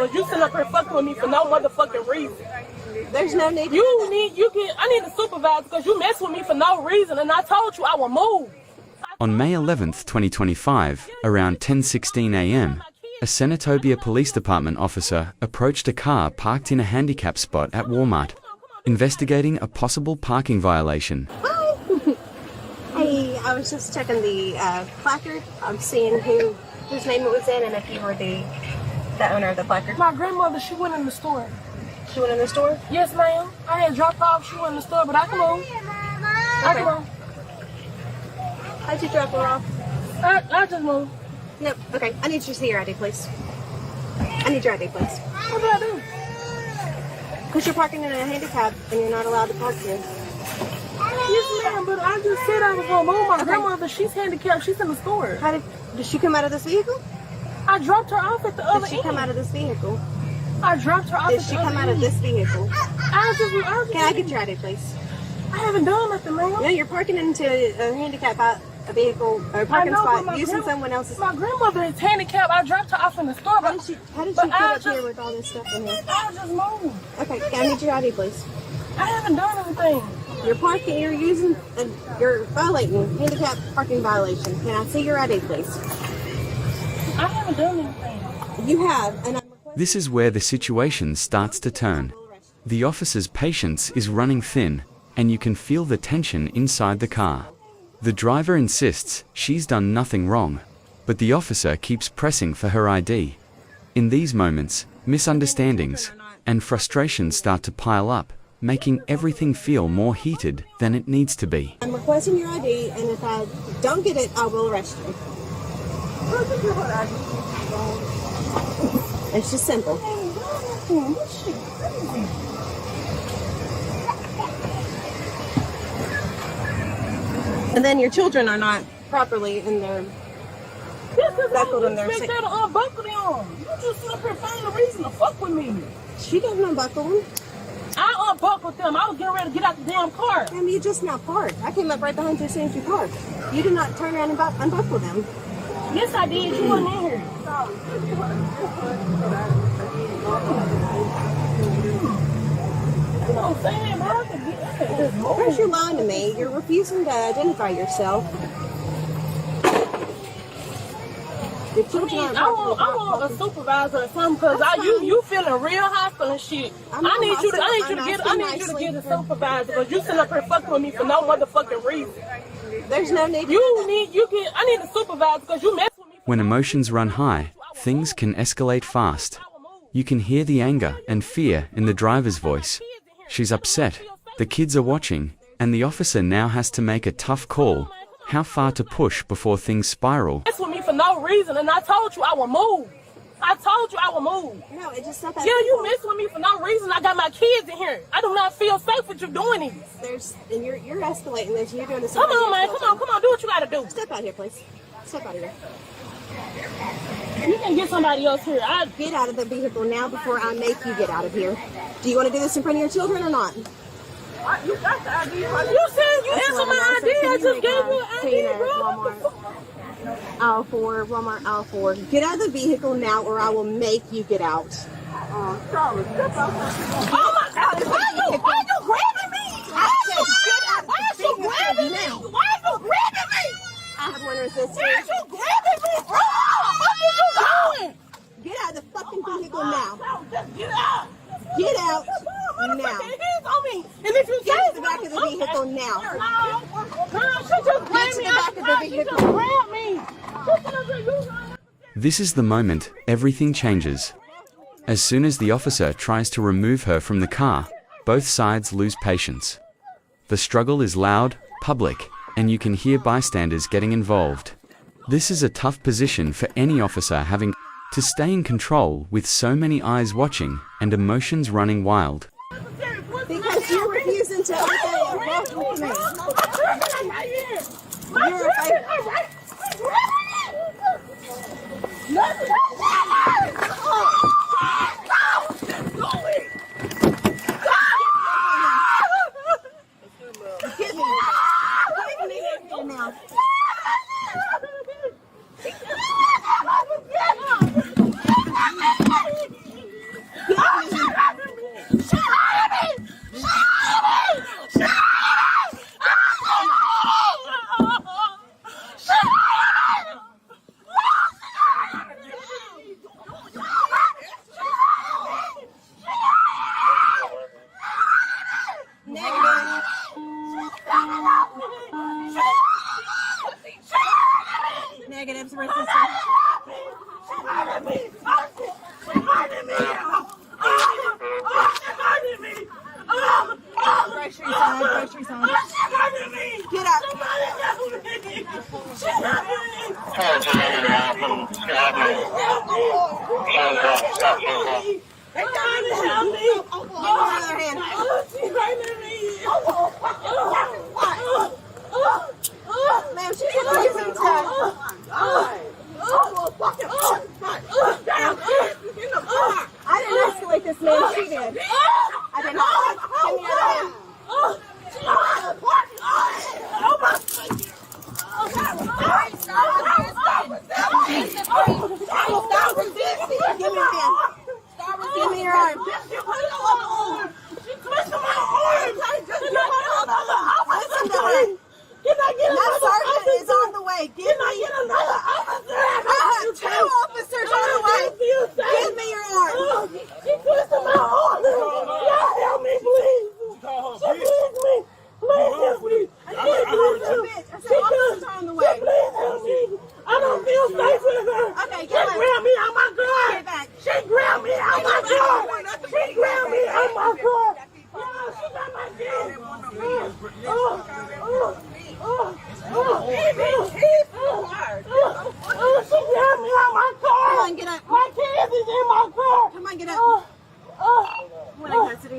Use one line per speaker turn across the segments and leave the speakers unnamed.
because you sitting up here fucking with me for no motherfucking reason.
There's no need.
I need a supervisor because you mess with me for no reason, and I told you I will move.
On May 11th, 2025, around 10:16 a.m., a Senatobia Police Department officer approached a car parked in a handicap spot at Walmart, investigating a possible parking violation.
Hi. Hey, I was just checking the placard. I'm seeing whose name it was in and if you were the owner of the placard.
My grandmother, she went in the store.
She went in the store?
Yes, ma'am. I had dropped off. She went in the store, but I can move. I can move.
How'd you drop her off?
I just moved.
Nope. Okay. I need you to see your ID, please. I need your ID, please.
What did I do?
Because you're parking in a handicap and you're not allowed to park here.
Yes, ma'am, but I just said I was going to move. My grandmother, she's handicapped. She's in the store.
Did she come out of this vehicle?
I dropped her off at the other end.
Did she come out of this vehicle?
I dropped her off
Did
at
she
the
come
other
out of
end.
this vehicle?
Can
I get your ID, please?
I haven't done nothing, ma'am.
No, you're parking into a handicap a vehicle or a parking spot using someone else's.
My grandmother is handicapped. I dropped her off in the store.
How did she get up here with all this stuff in here?
I just moved.
Okay, can I need your ID, please?
I haven't done anything.
You're violating handicap parking violation. Can I see your ID, please?
I haven't done anything.
You have, and I'm requesting.
This is where the situation starts to turn. The officer's patience is running thin, and you can feel the tension inside the car. The driver insists she's done nothing wrong, but the officer keeps pressing for her ID. In these moments, misunderstandings and frustrations start to pile up, making everything feel more heated than it needs to be.
I'm requesting your ID, and if I don't get it, I will arrest you. It's just simple. And then your children are not properly in their buckled in their seat.
You to unbuckle them. You just up here finding a reason to fuck with me.
She doesn't unbuckle them.
I unbuckled them. I was getting ready to get out the damn car.
I mean, you just now parked. I came up right behind you as soon as you parked. You did not turn around and unbuckle them.
Yes, I did. You wasn't in here. You know what I'm saying, bro? I could get that.
First, you're lying to me. You're refusing to identify yourself. The children aren't
I want a supervisor or something because you feeling real hostile and shit. I need you to get a supervisor because you sitting up here fucking with me for no motherfucking reason.
There's no need.
I need a supervisor because you mess with me.
When emotions run high, things can escalate fast. You can hear the anger and fear in the driver's voice. She's upset, the kids are watching, and the officer now has to make a tough call. How far to push before things spiral?
Mess with me for no reason, and I told you I would move. I told you I would move.
No, it just not that.
Yeah, you mess with me for no reason. I got my kids in here. I do not feel safe with you doing this.
And you're escalating this. You're doing this.
Come on, man. Come on. Do what you gotta do.
Step out here, please. Step out of here.
You can get somebody else here.
Get out of the vehicle now before I make you get out of here. Do you want to do this in front of your children or not?
You got the ID. You said you answered my ID. I just gave you an ID, bro.
Aisle 4, Walmart aisle 4. Get out of the vehicle now or I will make you get out.
Oh my God. Why are you grabbing me? Why are you grabbing me?
I have one resistance.
Why are you grabbing me, bro? Where are you going?
Get out of the fucking vehicle now.
Just get out.
Get out now.
Hands on me. And if you
Get to the back of the vehicle now.
Girl, she just grabbed me.
Get to the back of the vehicle.
She just grabbed me.
This is the moment everything changes. As soon as the officer tries to remove her from the car, both sides lose patience. The struggle is loud, public, and you can hear bystanders getting involved. This is a tough position for any officer having to stay in control with so many eyes watching and emotions running wild.
Because you're refusing to obey lawful commands. Babs arrested.
She hurting me. She hurting me. She hurting me.
Groceries on. Groceries on.
She hurting me.
Get up.
Somebody help me. She hurting me. Somebody help me.
Give me your other hand.
She hurting me.
Ma'am, she's refusing to. I didn't escalate this, ma'am. She did. I did not. Give me your other hand. Stop resisting. Give me your hand. Give me your arm.
She twisted my arm.
Listen to her. That sergeant is on the way. Give me. I have 2 officers on the way. Give me your arm.
She twisted my arm. Y'all help me, please. She please me. Please help me.
I said officers are on the way.
Please help me. I don't feel safe with her.
Okay,
She grabbed me out my car.
Get back.
She grabbed me out my car. She grabbed me out my car. She got my kid. She grabbed me out my car.
Come on, get up.
My kids is in my car.
Come on, get up. What in custody?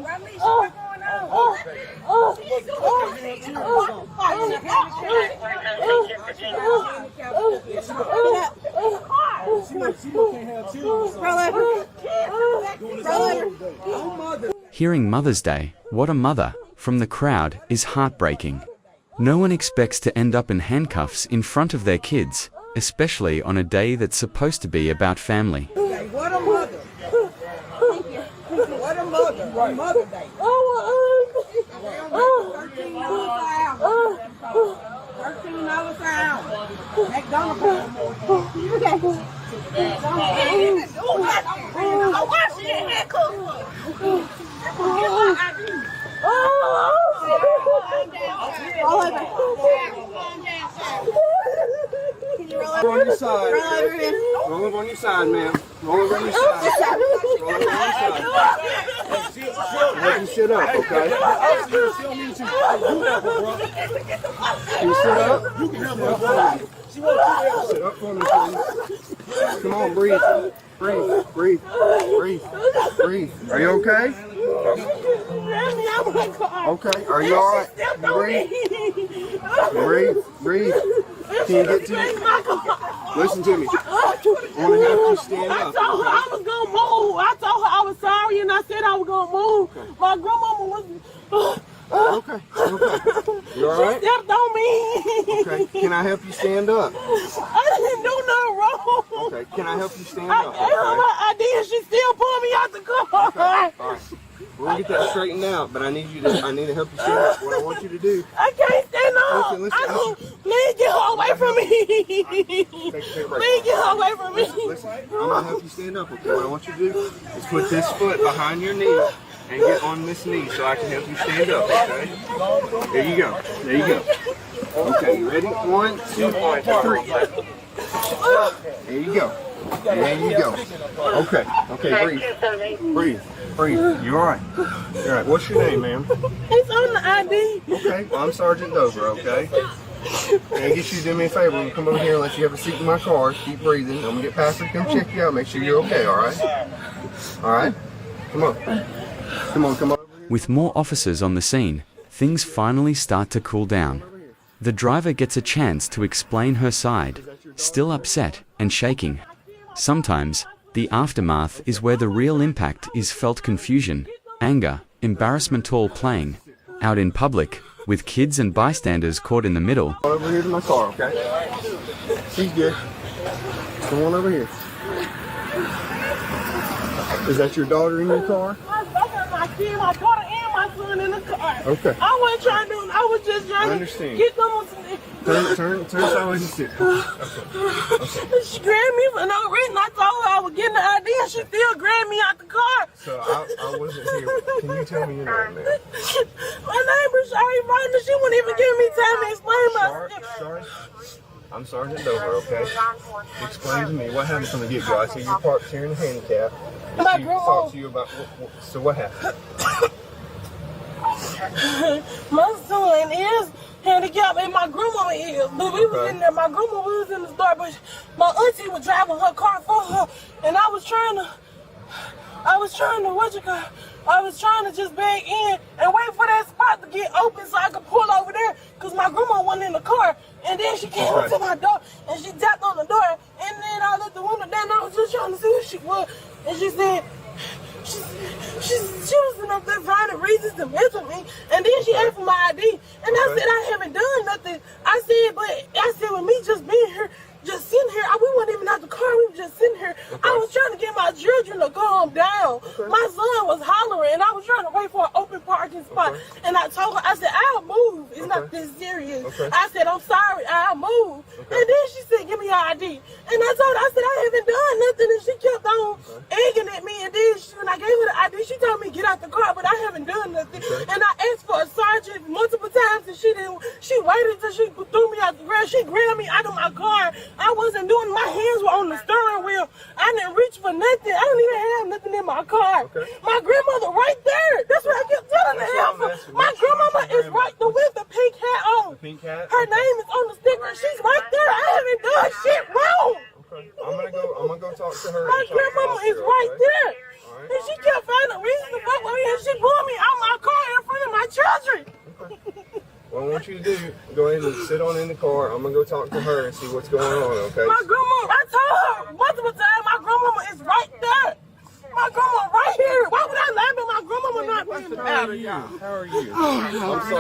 Roll over.
Hearing Mother's Day, what a mother, from the crowd, is heartbreaking. No one expects to end up in handcuffs in front of their kids, especially on a day that's supposed to be about family.
What a mother. What a mother. Right. Mother Day. 13 dollars an hour. McDonald's.
Okay.
Why she in handcuffs?
Roll over. Can you roll over?
On your side.
Roll over, man.
Roll over on your side, ma'am. Roll over on your side. Roll over on your side. Let you sit up, okay? Can you sit up? Sit up for me, please. Come on, breathe. Breathe. Breathe. Breathe. Breathe. Are you okay? Okay. Are you all right? Breathe. Breathe. Breathe. Can you get to me? Listen to me. I want to have you stand
I
up.
told her I was gonna move. I told her I was sorry and I said I was gonna move. My grandmama was.
Okay. Okay. You all right?
She stepped on me.
Okay. Can I help you stand up?
I didn't do nothing wrong.
Okay. Can I help you stand
I
up?
gave her my ID and she still pulled me out the car.
Okay. All right. We'll get that straightened out, but I need to help you stand up. What I want you to do.
I can't stand up.
Listen.
Please get her away from me.
Take a break.
Please get her away from me.
Listen, I'm gonna help you stand up. Okay. What I want you to do is put this foot behind your knee and get on this knee so I can help you stand up. Okay. There you go. There you go. Okay. You ready? 1, 2, 3. There you go. There you go. Okay. Okay. Breathe. Breathe. Breathe. You all right? You all right? What's your name, ma'am?
It's on the ID.
Okay. I'm Sergeant Dover. Okay. Can I get you to do me a favor? I'm gonna come over here and let you have a seat in my car. Keep breathing. I'm gonna get Pastor to come check you out. Make sure you're okay. All right. All right. Come on. Come on. Come on.
With more officers on the scene, things finally start to cool down. The driver gets a chance to explain her side, still upset and shaking. Sometimes, the aftermath is where the real impact is felt: confusion, anger, embarrassment, all playing out in public, with kids and bystanders caught in the middle.
Over here to my car, okay? She's good. Come on over here. Is that your daughter in your car?
My kid, my daughter, and my son in the car.
Okay.
I wasn't trying to. I was just trying to get them.
Turn sideways and sit.
She grabbed me for no reason. I told her I was getting the ID, and she still grabbed me out the car.
So I wasn't here. Can you tell me your name, ma'am?
My name is Breshari Faulkner. She wouldn't even give me time to explain myself.
Sorry. I'm Sergeant Dover, okay? Explain to me what happened from the get-go. I see you're parked here in the handicap. And she talked to you about so what happened?
My son is handicapped and my grandma is. But we was in there. My grandma was in the store, but my auntie was driving her car for her, and I was trying to just back in and wait for that spot to get open so I could pull over there, because my grandma wasn't in the car. And then she came up to my door and she tapped on the door, and then I let the window down. I was just trying to see who she was, and she said she was up there finding reasons to mess with me, and then she asked for my ID, and I said I haven't done nothing. I said with me just being here, just sitting here, we weren't even out the car, we were just sitting here. I was trying to get my children to calm down. My son was hollering, and I was trying to wait for an open parking spot. And I told her, I said, I'll move. It's not this serious. I said, I'm sorry, I'll move. And then she said, give me your ID. And I told her, I said, I haven't done nothing. And she kept on egging at me. And then when I gave her the ID, she told me get out the car, but I haven't done nothing. And I asked for a sergeant multiple times, and she didn't. She waited until she threw me out the ground. She grabbed me out of my car. I wasn't doing, my hands were on the steering wheel. I didn't reach for nothing. I didn't even have nothing in my car. My grandmother right there. That's what I kept telling her. My grandmama is right there with the pink hat on.
The pink hat?
Her name is on the sticker. She's right there. I haven't done shit wrong.
I'm gonna go talk to her.
My grandmama is right there. And she kept finding a reason to fuck with me, and she pulled me out my car in front of my children.
What I want you to do, go ahead and sit on in the car. I'm gonna go talk to her and see what's going on, okay?
My grandma, I told her multiple times, my grandmama is right there. My grandma right here. Why would I laugh at my grandmama not being there?
How are you? I'm sorry.